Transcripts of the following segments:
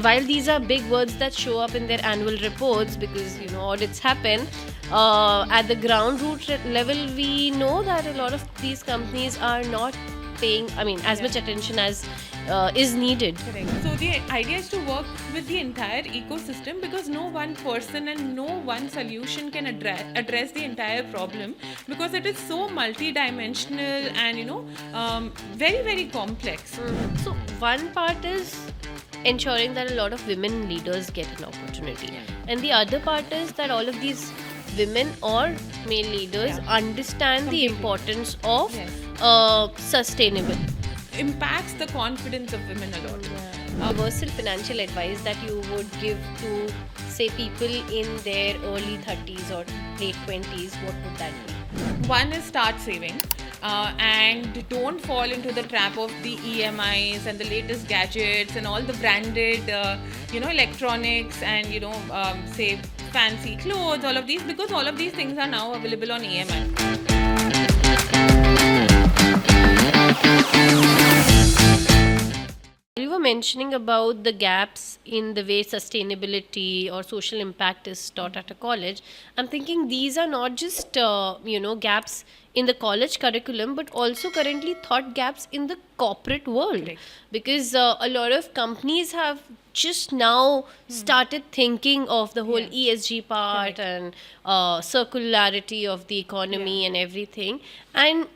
While these are big words that show up in their annual reports because audits happen, at the ground root level, we know that a lot of these companies are not paying, as much attention as is needed. Correct. So the idea is to work with the entire ecosystem because no one person and no one solution can address the entire problem because it is so multi-dimensional and very very complex. So one part is ensuring that a lot of women leaders get an opportunity, and the other part is that all of these women or male leaders understand the Completely. importance of Yes. sustainable. Impacts the confidence of women a lot. Universal financial advice that you would give to, say, people in their early 30s or late 20s, what would that be? One is start saving. And don't fall into the trap of the EMIs and the latest gadgets and all the branded, electronics and say fancy clothes. All of these because all of these things are now available on EMI. You were mentioning about the gaps in the way sustainability or social impact is taught at a college. I'm thinking these are not just gaps in the college curriculum, but also currently thought gaps in the corporate world. Correct. Because a lot of companies have just now started thinking of the whole Yeah. ESG part Correct. and circularity of the economy Yeah. and everything. And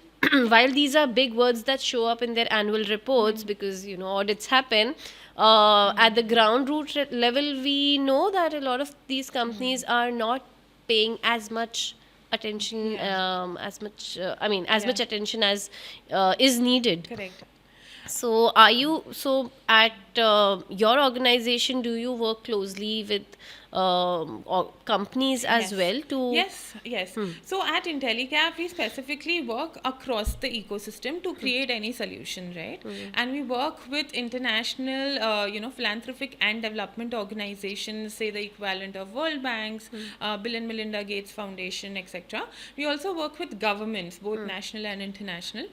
while these are big words that show up in their annual reports because audits happen, at the ground root level, we know that a lot of these companies are not paying as much attention, Yeah. as Yeah. much attention as is needed. Correct. So, at your organization, do you work closely with companies as Yes. well to? Yes. So at IntelliCap, we specifically work across the ecosystem to create any solution, right? And we work with international, philanthropic and development organizations, say the equivalent of World Banks, Bill and Melinda Gates Foundation, etc. We also work with governments, both national and international,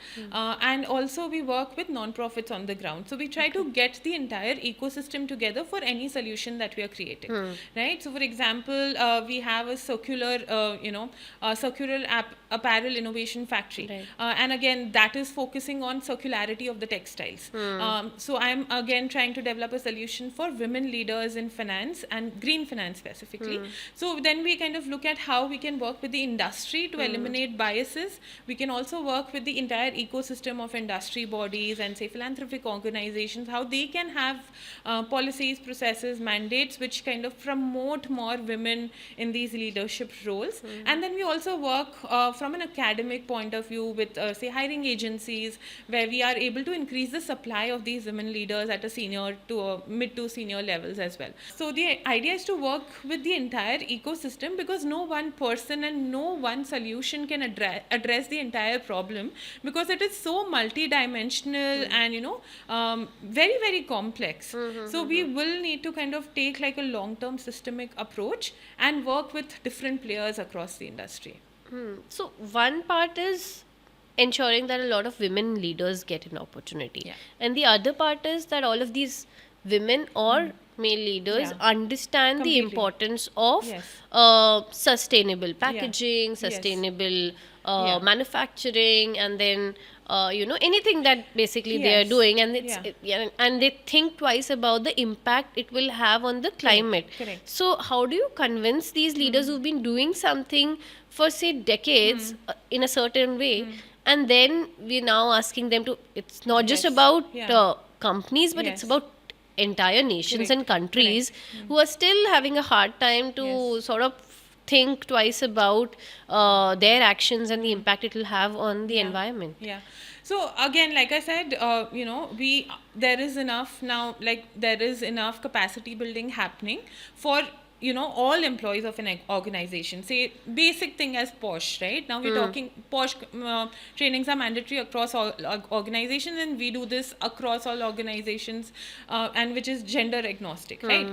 and also we work with non-profits on the ground. So we try to get the entire ecosystem together for any solution that we are creating, right? So for example, we have a circular apparel innovation factory, Right. and again that is focusing on circularity of the textiles. So I'm again trying to develop a solution for women leaders in finance and green finance specifically. So then we kind of look at how we can work with the industry to eliminate biases. We can also work with the entire ecosystem of industry bodies and say philanthropic organizations, how they can have policies, processes, mandates which kind of promote more women in these leadership roles. And then we also work from an academic point of view with say hiring agencies where we are able to increase the supply of these women leaders at a senior to mid to senior levels as well. So the idea is to work with the entire ecosystem because no one person and no one solution can address the entire problem because it is so multi-dimensional and very very complex. So we will need to kind of take like a long-term systemic approach and work with different players across the industry. So one part is ensuring that a lot of women leaders get an opportunity, Yeah. and the other part is that all of these women or male leaders Yeah. understand the Completely. importance of Yes. sustainable packaging, Yes. sustainable Yeah. manufacturing, and then anything that basically they are Yes. doing, and it's Yeah. yeah, and they think twice about the impact it will have on the climate. Correct. So how do you convince these leaders who've been doing something for say decades in a certain way, and then we're now asking them to? It's not just Yes. about Yeah. companies, but it's Yes. about entire nations Correct. and countries who are still having a hard time to Yes. sort of think twice about their actions and the impact it will have on the environment. Yeah. So again, like I said, there is enough now. Like there is enough capacity building happening for all employees of an organization, say basic thing as posh, right? Now we're talking posh trainings are mandatory across all organizations, and we do this across all organizations, and which is gender agnostic, right?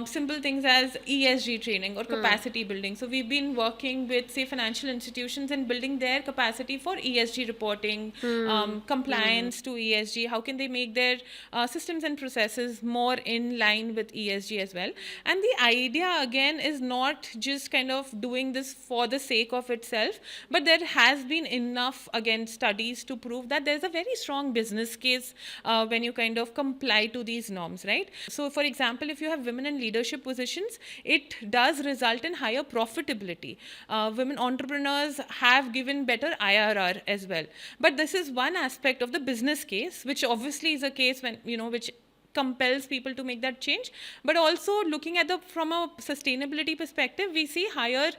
Simple things as ESG training or capacity building. So we've been working with, say, financial institutions and building their capacity for ESG reporting, compliance to ESG. How can they make their systems and processes more in line with ESG as well? And the idea again is not just kind of doing this for the sake of itself, but there has been enough, again, studies to prove that there's a very strong business case when you kind of comply to these norms, right? So for example, if you have women in leadership positions, it does result in higher profitability. Women entrepreneurs have given better IRR as well. But this is one aspect of the business case, which obviously is a case when, which compels people to make that change. But also looking at from a sustainability perspective, we see higher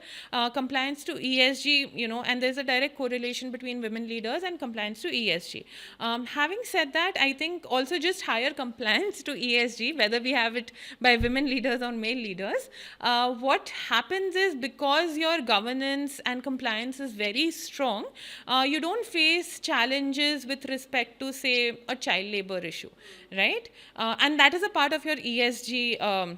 compliance to ESG, and there's a direct correlation between women leaders and compliance to ESG. Having said that, I think also just higher compliance to ESG, whether we have it by women leaders or male leaders, what happens is, because your governance and compliance is very strong, you don't face challenges with respect to, say, a child labor issue, right? And that is a part of your ESG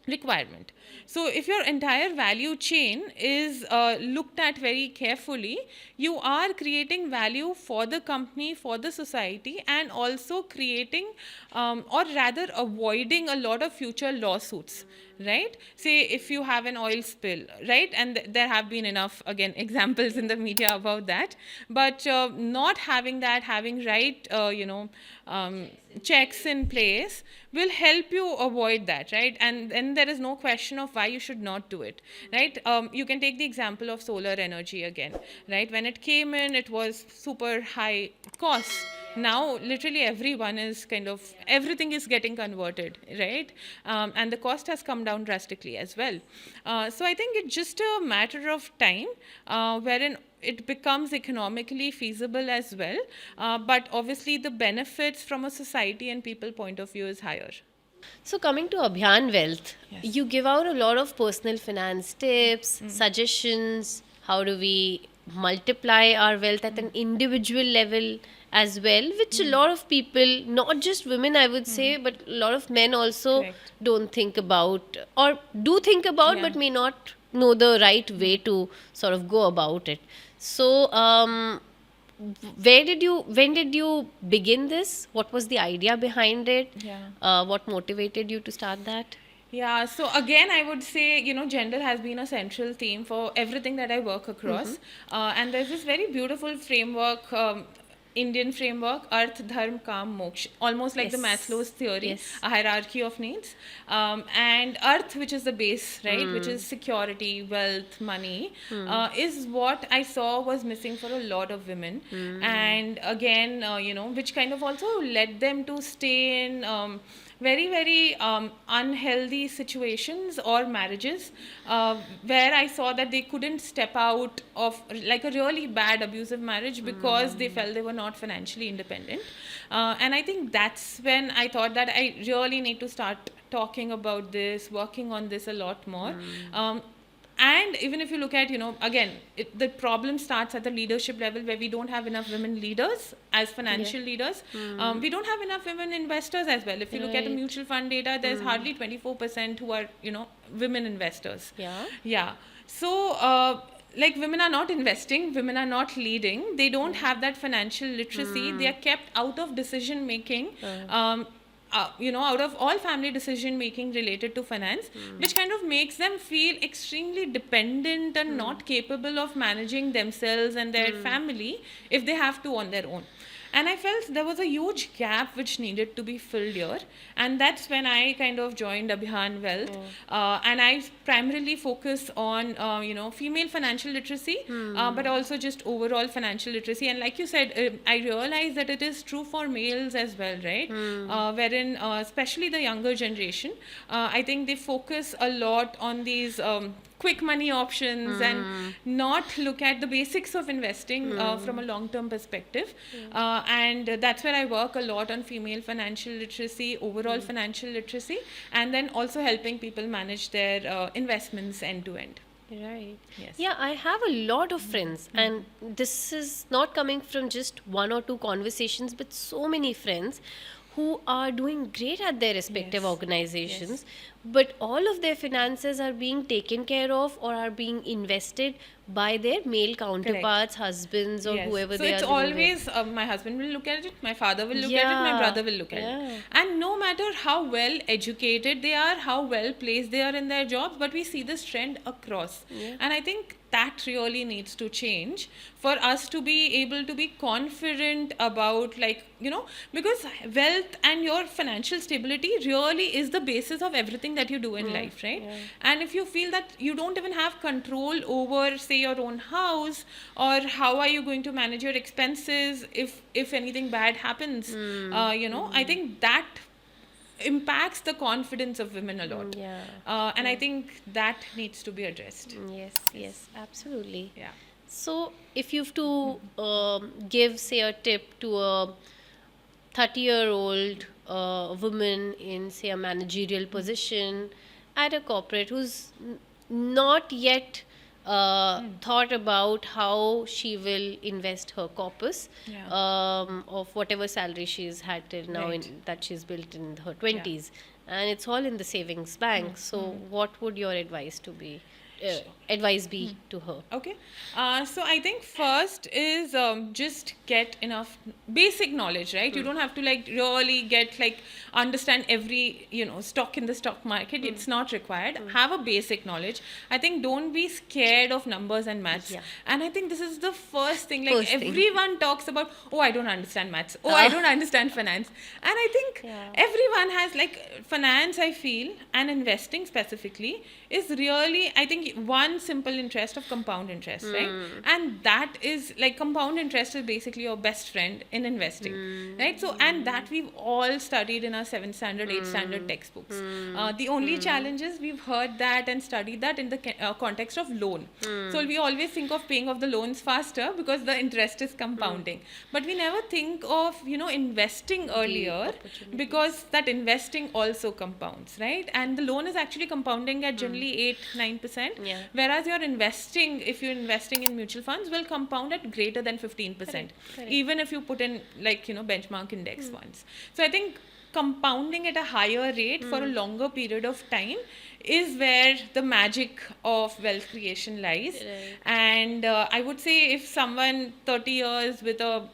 requirement. So if your entire value chain is looked at very carefully, you are creating value for the company, for the society, and also creating or rather avoiding a lot of future lawsuits, right? Say if you have an oil spill, right? And there have been enough, again, examples in the media about that. But not having that, having right, checks in place will help you avoid that, right? And then there is no question of why you should not do it, right? You can take the example of solar energy again, right? When it came in, it was super high cost. Now literally everyone is kind of, everything is getting converted, right? And the cost has come down drastically as well. So I think it's just a matter of time wherein it becomes economically feasible as well, but obviously the benefits from a society and people point of view is higher. So coming to Abhiyan Wealth, Yes. you give out a lot of personal finance tips, suggestions. How do we multiply our wealth at an individual level as well, which a lot of people, not just women, I would say, but a lot of men also Correct. don't think about, or do think about, Yeah. but may not know the right way to sort of go about it. So, when did you begin this? What was the idea behind it? Yeah. What motivated you to start that? Yeah, so again, I would say, gender has been a central theme for everything that I work across. And there's this very beautiful framework, Indian framework, Arth, Dharm, Kam, Moksha, almost like the Yes. Maslow's theory, Yes. a hierarchy of needs. And Arth, which is the base, right, which is security, wealth, money, is what I saw was missing for a lot of women. And again, which kind of also led them to stay in very, very unhealthy situations or marriages where I saw that they couldn't step out of like a really bad abusive marriage because they felt they were not financially independent. And I think that's when I thought that I really need to start talking about this, working on this a lot more. And even if you look at, again, the problem starts at the leadership level where we don't have enough women leaders as financial leaders. We don't have enough women investors as well. If you look at the Right. mutual fund data, there's hardly 24% who are, women investors. Yeah. Yeah. So, like women are not investing, women are not leading. They don't have that financial literacy. They are kept out of decision making. Out of all family decision making related to finance, which kind of makes them feel extremely dependent and not capable of managing themselves and their family if they have to on their own. And I felt there was a huge gap which needed to be filled here. And that's when I kind of joined Abhiyan Wealth. And I primarily focus on, female financial literacy, but also just overall financial literacy. And like you said, I realized that it is true for males as well, right? Wherein, especially the younger generation, I think they focus a lot on these quick money options and not look at the basics of investing from a long-term perspective. And that's where I work a lot on female financial literacy, overall financial literacy, and then also helping people manage their investments end to end. Right. Yes. Yeah, I have a lot of friends, and this is not coming from just one or two conversations, but so many friends who are doing great at their respective Yes. organizations, but all of their finances are being taken care of or are being invested by their male counterparts, husbands, or Yes. whoever So they it's are living always my husband will look at it, my father will look at it, my Yeah. brother will look at Yeah. it. And no matter how well educated they are, how well placed they are in their jobs, but we see this trend across. Yeah. And I think that really needs to change for us to be able to be confident about, like, you know, because wealth and your financial stability really is the basis of everything that you do in life, right? Yeah. And if you feel that you don't even have control over, say, your own house, or how are you going to manage your expenses if anything bad happens, you know, I think that impacts the confidence of women a lot. Yeah. And I think that needs to be addressed. Yes, absolutely. Yeah. So, if you have to give, say, a tip to a 30-year-old woman in, say, a managerial position at a corporate who's not yet thought about how she will invest her corpus Yeah. of whatever salary she's had till now Right. that she's built in her 20s, and it's all in the savings bank. So, what would your advice be to her? Okay. So I think first is just get enough basic knowledge, right? You don't have to like really get like understand every, you know, stock in the stock market. It's not required. Have a basic knowledge. I think don't be scared of numbers and maths. Yeah. And I think this is the first thing. Like First thing. everyone talks about, oh, I don't understand maths. Oh, I don't understand finance. And I think Yeah. everyone has like finance, I feel, and investing specifically is really, I think, one simple interest of compound interest, right? And that is like compound interest is basically your best friend in investing, right? So, and that we've all studied in our 7th standard, 8th standard textbooks. The only challenge is we've heard that and studied that in the context of loan. So we always think of paying off the loans faster because the interest is compounding. But we never think of, you know, investing earlier because that investing also compounds, right? And the loan is actually compounding at generally 8-9%, Yeah. whereas your investing, if you're investing in mutual funds, will compound at greater than 15%, Correct. even if you put in like, you know, benchmark index funds. So I think compounding at a higher rate for a longer period of time is where the magic of wealth creation lies. Right. And I would say if someone 30 years with a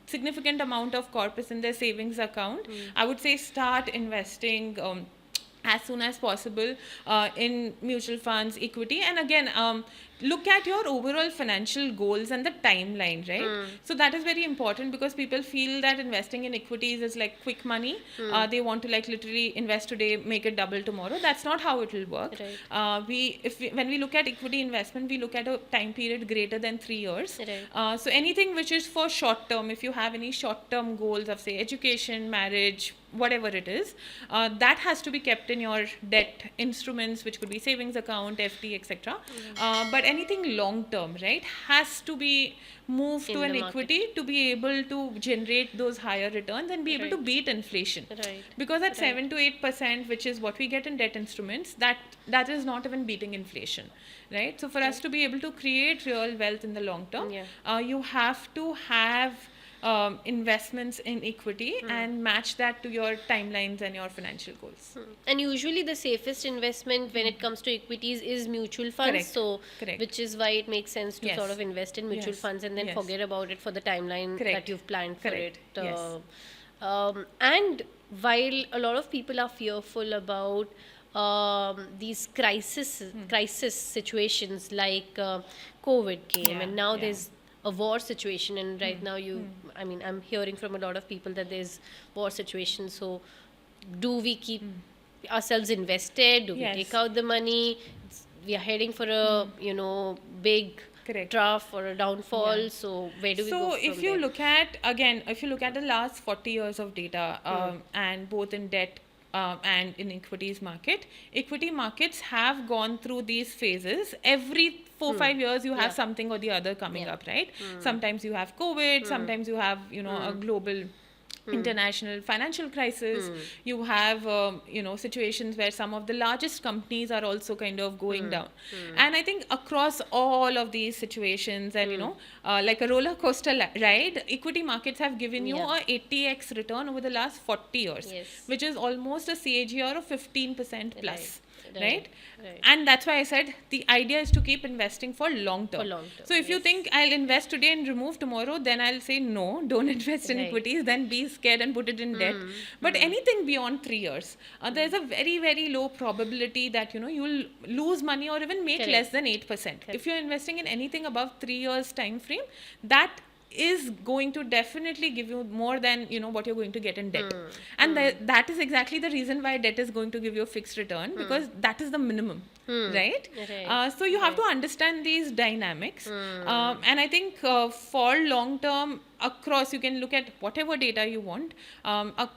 significant amount of corpus in their savings account, I would say start investing as soon as possible in mutual funds, equity, and again look at your overall financial goals and the timeline, right? So that is very important because people feel that investing in equities is like quick money. They want to like literally invest today, make it double tomorrow. That's not how it will work. Right. When we look at equity investment, we look at a time period greater than 3 years. Right. So anything which is for short term, if you have any short term goals of say education, marriage, whatever it is, that has to be kept in your debt instruments, which could be savings account, FD, etc. But anything long term, right, has to be moved to In an the market. equity to be able to generate those higher returns and be able to Right. beat inflation. Right. Because at Right. 7 to 8%, which is what we get in debt instruments, that is not even beating inflation, right? So for us to be able to create real wealth in the long term, Yeah. you have to have investments in equity and match that to your timelines and your financial goals. And usually the safest investment when it comes to equities is mutual funds. Correct. So, Correct. which is why it makes sense to Yes. sort of invest in mutual Yes. funds and then Yes. forget about it for the timeline Correct. that you've planned for Correct. it. Yes. And while a lot of people are fearful about these crisis situations like COVID came, Yeah, and now yeah. there's a war situation, and right now I mean, I'm hearing from a lot of people that there's war situation. So, do we keep ourselves invested? Do we Yes. take out the money? We are heading for a big Correct. trough or a downfall. Yeah. So, where do we go So from if you look at the last 40 years of data and both in debt and in equities market. Equity markets have gone through these phases. Every 4-5 years you have Yeah. something or the other coming Yeah. up, right? Sometimes you have COVID, sometimes you have, a global international financial crisis. You have situations where some of the largest companies are also kind of going down. And I think across all of these situations, and like a roller coaster ride, equity markets have given you Yeah. a 80x return over the last 40 years, Yes. which is almost a CAGR of 15% plus. Right. Right? Right. And that's why I said the idea is to keep investing for long term. long term, So if you yes. think I'll invest today and remove tomorrow, then I'll say no, don't invest in Right. equities, then be scared and put it in debt. But anything beyond 3 years, there's a very, very low probability that you'll lose money or even make Correct. less than 8%. If you're investing in anything above 3 years time frame, that is going to definitely give you more than what you're going to get in debt. And that is exactly the reason why debt is going to give you a fixed return, because that is the minimum. Right? Right. So you have to understand these dynamics. And I think for long term, across, you can look at whatever data you want.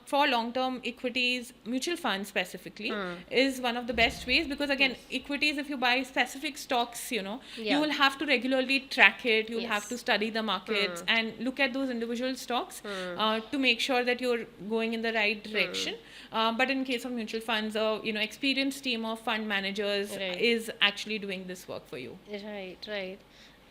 For long term equities, mutual funds specifically is one of the best ways, because again, equities, if you buy specific stocks, you Yeah. will have to regularly track it. You'll Yes. have to study the markets and look at those individual stocks to make sure that you're going in the right direction. But in case of mutual funds, experienced team of fund managers Right. is actually doing this work for you. Right, right.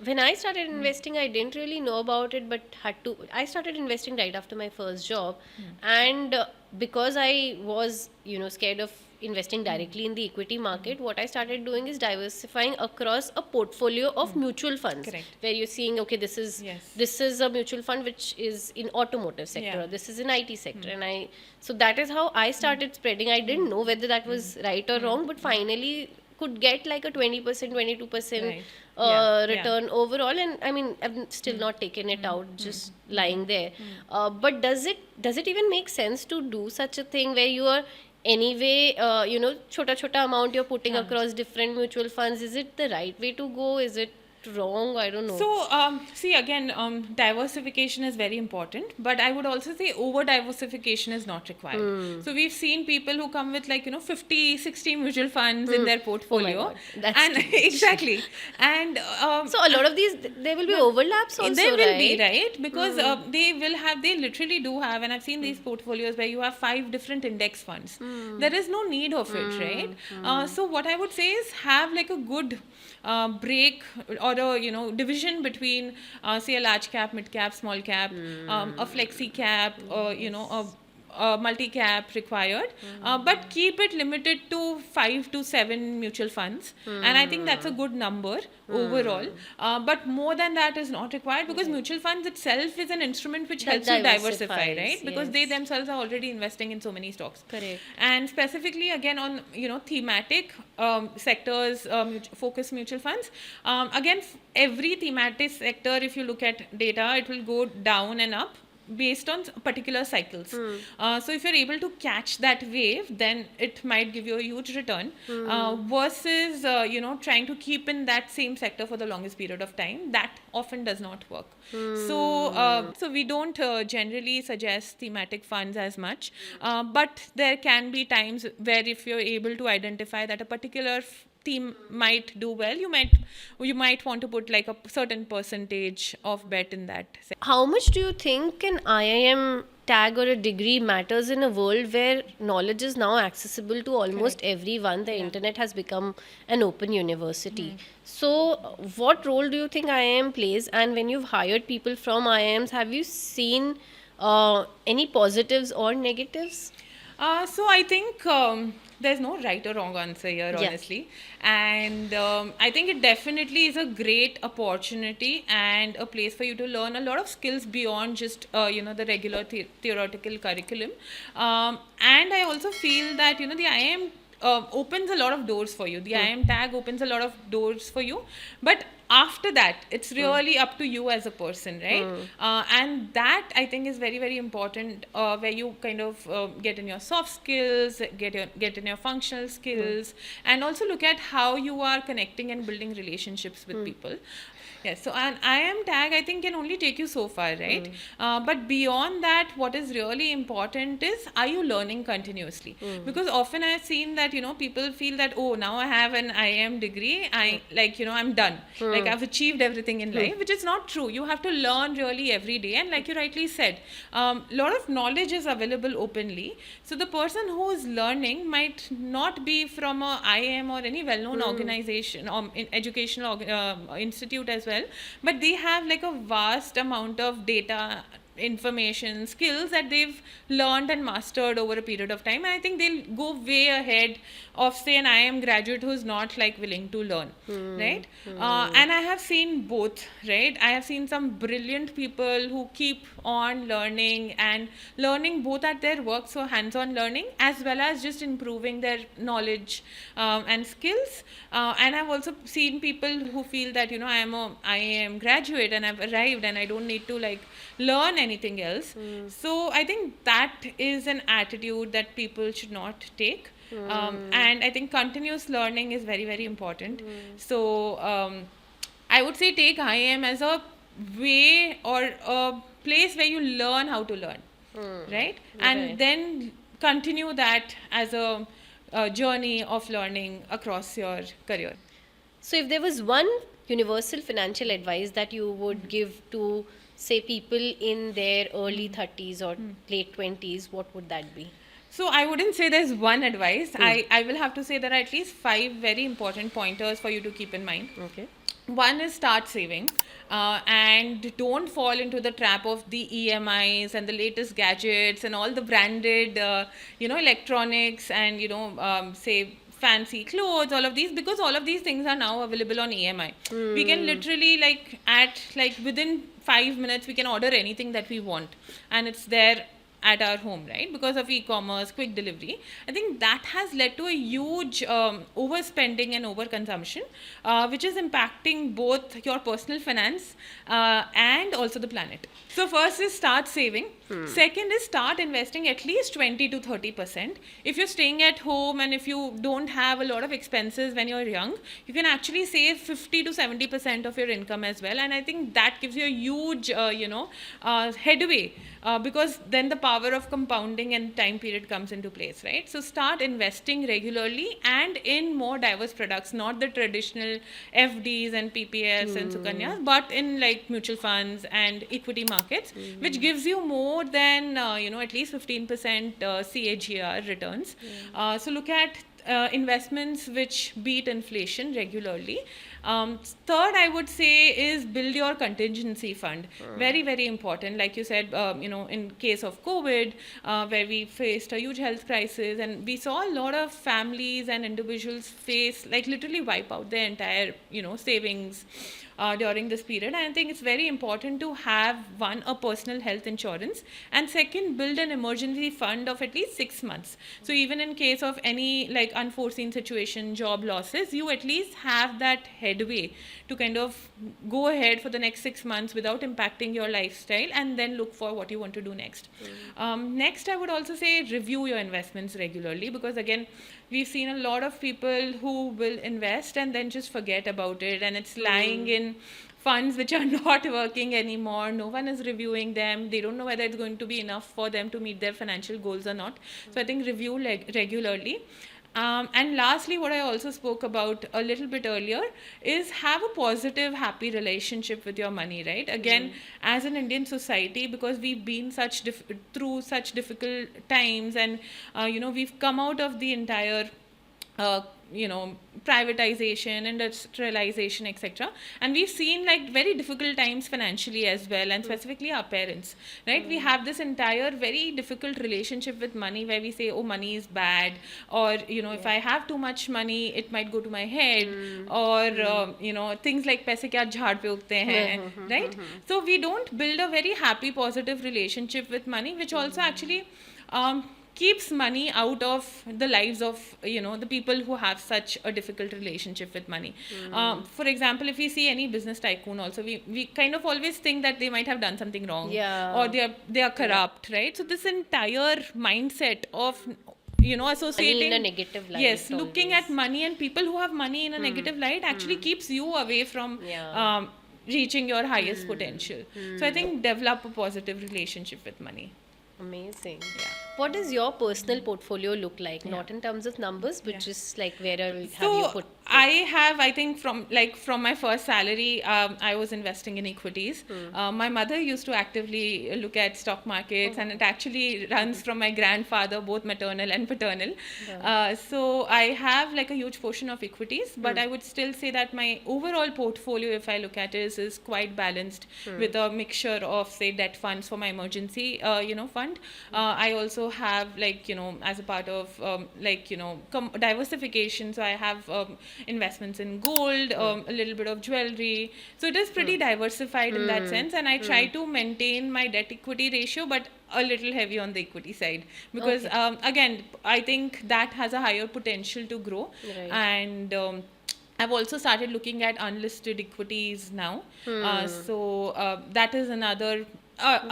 When I started investing, I didn't really know about it, but had to. I started investing right after my first job, and because I was, scared of investing directly in the equity market, what I started doing is diversifying across a portfolio of mutual funds, Correct. where you're seeing, okay, this is Yes. this is a mutual fund which is in automotive sector, Yeah. or this is in IT sector, and so that is how I started spreading. I didn't know whether that was right or wrong, but finally could get like a 20%, 22% Right. Yeah. return overall, and I mean, I've still not taken it out, just lying there. But does it even make sense to do such a thing where you are anyway, chota amount you're putting across different mutual funds? Is it the right way to go? Is it wrong? I don't know. So, see, again, diversification is very important, but I would also say over diversification is not required. So, we've seen people who come with 50, 60 mutual funds in their portfolio. God, that's and too much. exactly. And So a lot of these, there will be overlaps also, there will be, right? right? Because they literally do have, and I've seen these portfolios where you have 5 different index funds. There is no need of it, right? So what I would say is have like a good break or a division between say a large cap, mid cap, small cap, a flexi cap, a multi cap required, but keep it limited to 5 to 7 mutual funds, and I think that's a good number overall. But more than that is not required, because mutual funds itself is an instrument which That helps you diversify, diversifies, right? Because they yes. themselves are already investing in so many stocks. Correct. And specifically again on thematic sectors, focus mutual funds. Again, every thematic sector, if you look at data, it will go down and up based on particular cycles. So if you're able to catch that wave, then it might give you a huge return, versus trying to keep in that same sector for the longest period of time. That often does not work. So we don't generally suggest thematic funds as much, but there can be times where if you're able to identify that a particular theme might do well, you might want to put like a certain percentage of bet in that sector. How much do you think an IIM tag or a degree matters in a world where knowledge is now accessible to almost everyone? The internet has become an open university. So, what role do you think IIM plays? And when you've hired people from IIMs, have you seen any positives or negatives? So I think there's no right or wrong answer here, Yeah. honestly. And I think it definitely is a great opportunity and a place for you to learn a lot of skills beyond just the regular theoretical curriculum. And I also feel that the IIM opens a lot of doors for you. The IIM tag opens a lot of doors for you, but after that, it's really up to you as a person, right? And that I think is very, very important, where you kind of get in your soft skills, get in your functional skills, and also look at how you are connecting and building relationships with people. Yes, so an IIM tag I think can only take you so far, right? But beyond that, what is really important is, are you learning continuously? Because often I've seen that, people feel that, oh, now I have an IIM degree, I'm done. Like I've achieved everything in life, which is not true. You have to learn really every day. And like you rightly said, a lot of knowledge is available openly. So the person who is learning might not be from a IIM or any well-known organization or educational institute as well, but they have like a vast amount of data, information, skills that they've learned and mastered over a period of time, and I think they'll go way ahead of, say, an IIM graduate who's not like willing to learn, right? And I have seen both, right? I have seen some brilliant people who keep on learning and learning both at their work, so hands-on learning, as well as just improving their knowledge and skills. And I've also seen people who feel that, I am a IIM graduate and I've arrived and I don't need to like learn anything else. So I think that is an attitude that people should not take. And I think continuous learning is very, very important. So I would say take IIM as a way or a place where you learn how to learn, right? And then continue that as a journey of learning across your career. So, if there was one universal financial advice that you would give to, say, people in their early 30s or late 20s, what would that be? So I wouldn't say there's one advice. I will have to say there are at least 5 very important pointers for you to keep in mind. Okay. One is start saving, and don't fall into the trap of the EMIs and the latest gadgets and all the branded, electronics and, say, fancy clothes, all of these, because all of these things are now available on EMI. We can literally within 5 minutes, we can order anything that we want, and it's there at our home, right? Because of e-commerce, quick delivery. I think that has led to a huge overspending and overconsumption, which is impacting both your personal finance and also the planet. So first is start saving. Second is start investing at least 20 to 30%. If you're staying at home and if you don't have a lot of expenses when you're young, you can actually save 50 to 70% of your income as well. And I think that gives you a huge, headway, because then the power of compounding and time period comes into place, right? So start investing regularly and in more diverse products, not the traditional FDs and PPS and Sukanyas, but in like mutual funds and equity markets, which gives you more than, at least 15% CAGR returns. So look at investments which beat inflation regularly. Third, I would say, is build your contingency fund. Very, very important. Like you said, in case of COVID, where we faced a huge health crisis, and we saw a lot of families and individuals literally wipe out their entire, savings during this period. And I think it's very important to have, one, a personal health insurance, and second, build an emergency fund of at least 6 months. So even in case of any like unforeseen situation, job losses, you at least have that headway to kind of go ahead for the next 6 months without impacting your lifestyle, and then look for what you want to do next. Next, I would also say review your investments regularly, because again, we've seen a lot of people who will invest and then just forget about it, and it's lying in funds which are not working anymore. No one is reviewing them. They don't know whether it's going to be enough for them to meet their financial goals or not. So I think review regularly. And lastly, what I also spoke about a little bit earlier is have a positive, happy relationship with your money, right? Again, as an Indian society, because we've been through such difficult times, and we've come out of the entire privatization, industrialization, etc. And we've seen like very difficult times financially as well, and specifically our parents, right? We have this entire very difficult relationship with money, where we say, oh, money is bad, or if I have too much money, it might go to my head, or things like paise kya jhaad pe ugte hain, right? So we don't build a very happy, positive relationship with money, which also actually keeps money out of the lives of the people who have such a difficult relationship with money. For example, if we see any business tycoon also, we kind of always think that they might have done something wrong, Yeah. or they are corrupt, right? So this entire mindset of associating Money in a negative light. yes, looking always. at money and people who have money in a negative light actually keeps you away from Yeah. reaching your highest potential. So I think develop a positive relationship with money. Amazing. Yeah. What does your personal portfolio look like? Not in terms of numbers, but Yeah. just like where have you So put? I have, I think, from my first salary, I was investing in equities. My mother used to actively look at stock markets, and it actually runs from my grandfather, both maternal and paternal. So I have like a huge portion of equities, but I would still say that my overall portfolio, if I look at it, is quite balanced with a mixture of, say, debt funds for my emergency, fund. I also have, as a part of diversification. So I have investments in gold, a little bit of jewelry. So it is pretty diversified in that sense, and I try to maintain my debt equity ratio, but a little heavy on the equity side, because again, I think that has a higher potential to grow. Right. And I've also started looking at unlisted equities now. So that is another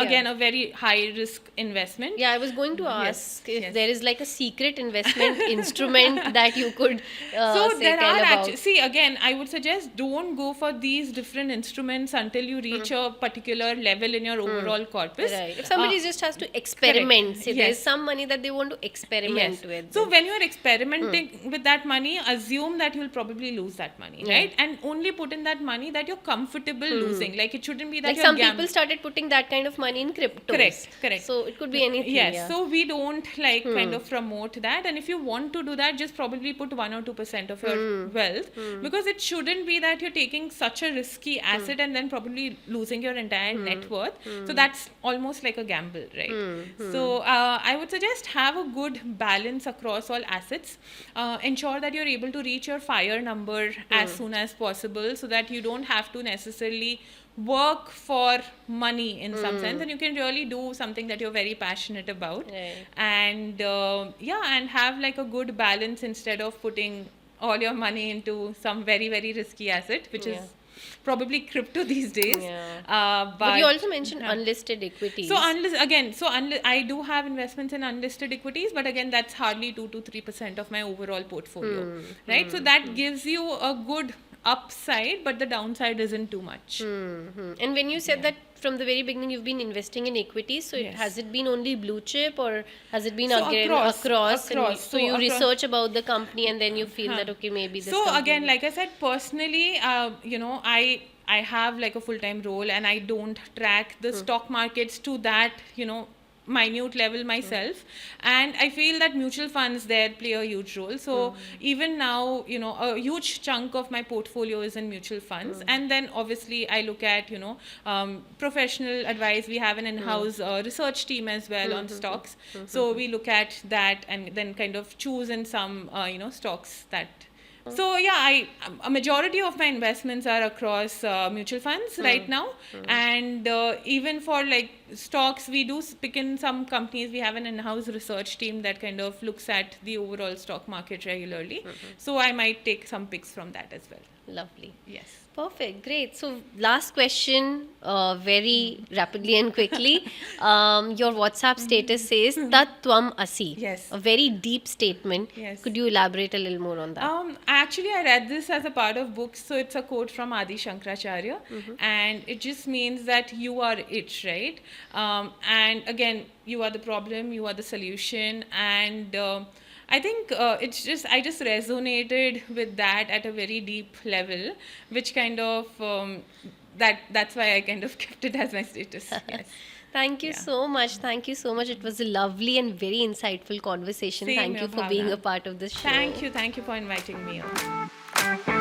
again a very high risk investment. Yeah, I was going to Yes, ask if yes. there is like a secret investment instrument that you could So say, there tell are about. actually, see, again, I would suggest don't go for these different instruments until you reach a particular level in your overall corpus. Right. If somebody just has to experiment, say there is Yes. some money that they want to experiment with. So when you're experimenting with that money, assume that you'll probably lose that money, right? And only put in that money that you're comfortable losing. Like it shouldn't be that like you're some gambling. people started putting that kind of money in cryptos. Correct. So it could be anything. Yes, Yeah. so we don't kind of promote that, and if you want to do that, just probably put 1 or 2% of your wealth, because it shouldn't be that you're taking such a risky asset and then probably losing your entire net worth. So that's almost like a gamble, right? So I would suggest have a good balance across all assets. Ensure that you're able to reach your FIRE number as soon as possible, so that you don't have to necessarily work for money in some sense, and you can really do something that you're very passionate about. Right. And and have like a good balance instead of putting all your money into some very, very risky asset, which is probably crypto these days. But you also mentioned unlisted equities. So I do have investments in unlisted equities, but again, that's hardly 2 to 3% of my overall portfolio, right? So that gives you a good upside, but the downside isn't too much. And when you said that from the very beginning you've been investing in equities, so has it been only blue chip, or has it been So again across. and So you across. research about the company and then you feel that okay, maybe this So company. again, like I said, personally, I have like a full-time role, and I don't track the stock markets to that minute level myself, and I feel that mutual funds there play a huge role. So even now, a huge chunk of my portfolio is in mutual funds, and then obviously I look at professional advice. We have an in-house research team as well on stocks, so we look at that and then kind of choose in some stocks that. So a majority of my investments are across mutual funds right now, and even for like stocks, we do pick in some companies. We have an in-house research team that kind of looks at the overall stock market regularly. So I might take some picks from that as well. Lovely. Yes. Perfect. Great. So last question, very rapidly and quickly. Your WhatsApp status says Tat Tvam Asi. Yes. A very deep statement. Yes. Could you elaborate a little more on that? Actually, I read this as a part of books. So it's a quote from Adi Shankaracharya, and it just means that you are it, right? And again, you are the problem, you are the solution, and I think I just resonated with that at a very deep level, which kind of that's why I kind of kept it as my status. Yes. Thank you so much. Thank you so much. It was a lovely and very insightful conversation. Same Thank here, you for being Bhavna. a part of this show. Thank you for inviting me on.